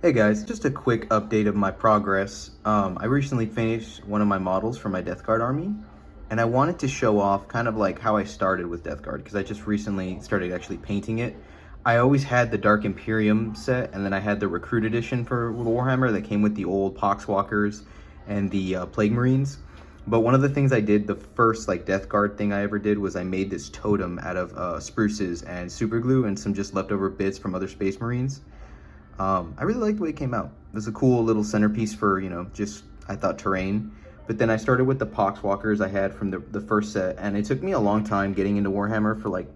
Hey guys, just a quick update of my progress. I recently finished one of my models for my Deathguard army, and I wanted to show off kind of like how I started with Deathguard, because I just recently started actually painting it. I always had the Dark Imperium set, and then I had the Recruit Edition for Warhammer that came with the old Poxwalkers and the Plague Marines. But one of the things I did, the first like Deathguard thing I ever did, was I made this totem out of spruces and super glue and some just leftover bits from other Space Marines. I really liked the way it came out. It was a cool little centerpiece for, just, I thought, terrain. But then I started with the Poxwalkers I had from the first set, and it took me a long time getting into Warhammer for like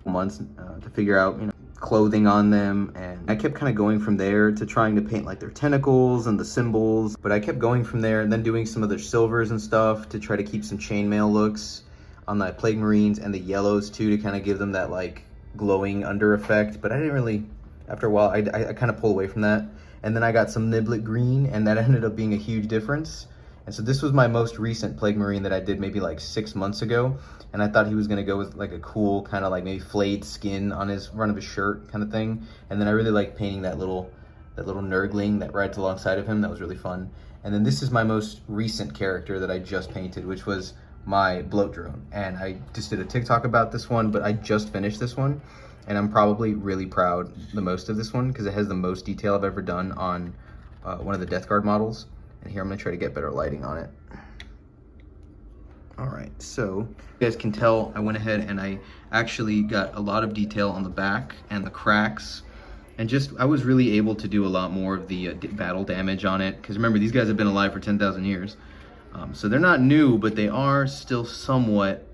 months to figure out, clothing on them. And I kept kind of going from there to trying to paint like their tentacles and the symbols. But I kept going from there and then doing some of their silvers and stuff to try to keep some chainmail looks on the Plague Marines and the yellows too, to kind of give them that like glowing under effect. But I didn't really... After a while, I kind of pulled away from that. And then I got some Niblet green, and that ended up being a huge difference. And so this was my most recent Plague Marine that I did maybe like 6 months ago. And I thought he was gonna go with like a cool kind of like maybe flayed skin on his front of his shirt kind of thing. And then I really liked painting that little nurgling that rides alongside of him. That was really fun. And then this is my most recent character that I just painted, which was my bloat drone. And I just did a TikTok about this one, but I just finished this one. And I'm probably really proud the most of this one because it has the most detail I've ever done on one of the Deathguard models. And here I'm gonna try to get better lighting on it. All right, so you guys can tell I went ahead and I actually got a lot of detail on the back and the cracks. And just, I was really able to do a lot more of the battle damage on it. Because remember, these guys have been alive for 10,000 years. So they're not new, but they are still somewhat,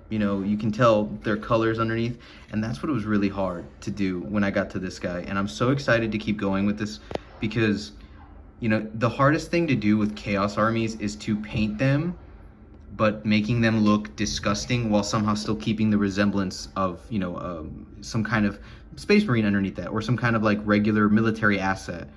you can tell their colors underneath, and that's what it was really hard to do when I got to this guy. And I'm so excited to keep going with this because, the hardest thing to do with Chaos armies is to paint them, but making them look disgusting while somehow still keeping the resemblance of, some kind of Space Marine underneath that, or some kind of like regular military asset,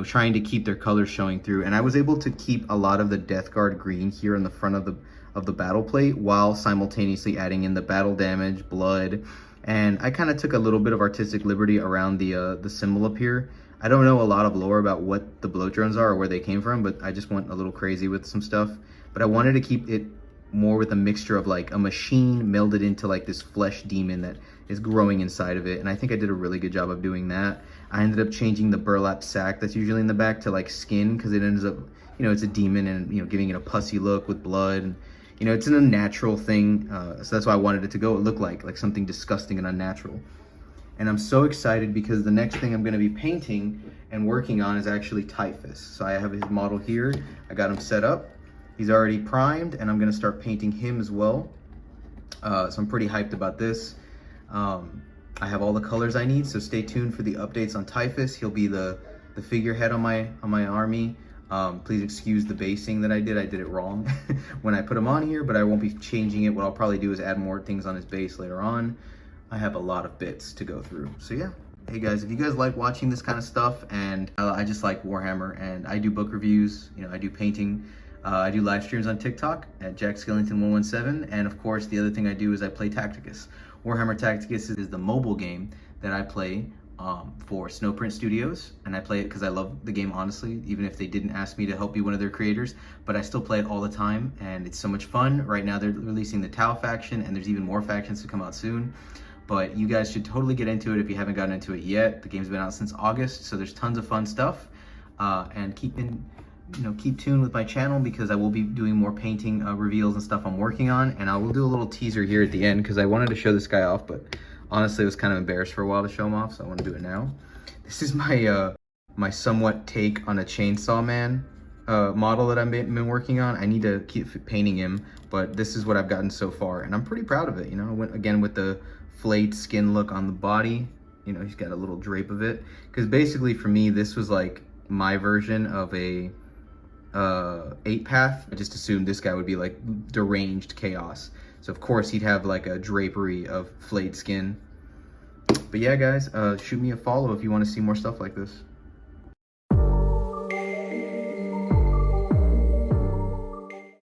trying to keep their colors showing through. And I was able to keep a lot of the Deathguard green here in the front of the battle plate while simultaneously adding in the battle damage, blood, and I kind of took a little bit of artistic liberty around the symbol up here. I don't know a lot of lore about what the bloat drones are or where they came from, but I just went a little crazy with some stuff. But I wanted to keep it more with a mixture of like a machine melded into like this flesh demon that is growing inside of it, and I think I did a really good job of doing that. I ended up changing the burlap sack that's usually in the back to like skin because it ends up, it's a demon and, giving it a pussy look with blood. And, it's an unnatural thing, so that's why I wanted it to look like something disgusting and unnatural. And I'm so excited because the next thing I'm going to be painting and working on is actually Typhus. So I have his model here. I got him set up. He's already primed, and I'm going to start painting him as well. So I'm pretty hyped about this. I have all the colors I need, so stay tuned for the updates on Typhus. He'll be the figurehead on my army. Please excuse the basing that I did it wrong when I put him on here, but I won't be changing it. What I'll probably do is add more things on his base later on. I have a lot of bits to go through. So yeah, hey guys, if you guys like watching this kind of stuff, and I just like Warhammer, and I do book reviews, I do painting, I do live streams on TikTok at JackSkellington117, and of course the other thing I do is I play Tacticus. Warhammer Tacticus is the mobile game that I play for Snowprint Studios, and I play it because I love the game, honestly, even if they didn't ask me to help be one of their creators, but I still play it all the time, and it's so much fun. Right now they're releasing the Tau faction, and there's even more factions to come out soon, but you guys should totally get into it if you haven't gotten into it yet. The game's been out since August, so there's tons of fun stuff, and keep tuned with my channel because I will be doing more painting reveals and stuff I'm working on, and I will do a little teaser here at the end because I wanted to show this guy off, but honestly, I was kind of embarrassed for a while to show him off, so I want to do it now. This is my my somewhat take on a Chainsaw Man model that I've been working on. I need to keep painting him, but this is what I've gotten so far, and I'm pretty proud of it. I went again with the flayed skin look on the body. He's got a little drape of it, because basically for me, this was like my version of a 8-path. I just assumed this guy would be like deranged chaos. So of course he'd have like a drapery of flayed skin. But yeah guys, shoot me a follow if you want to see more stuff like this.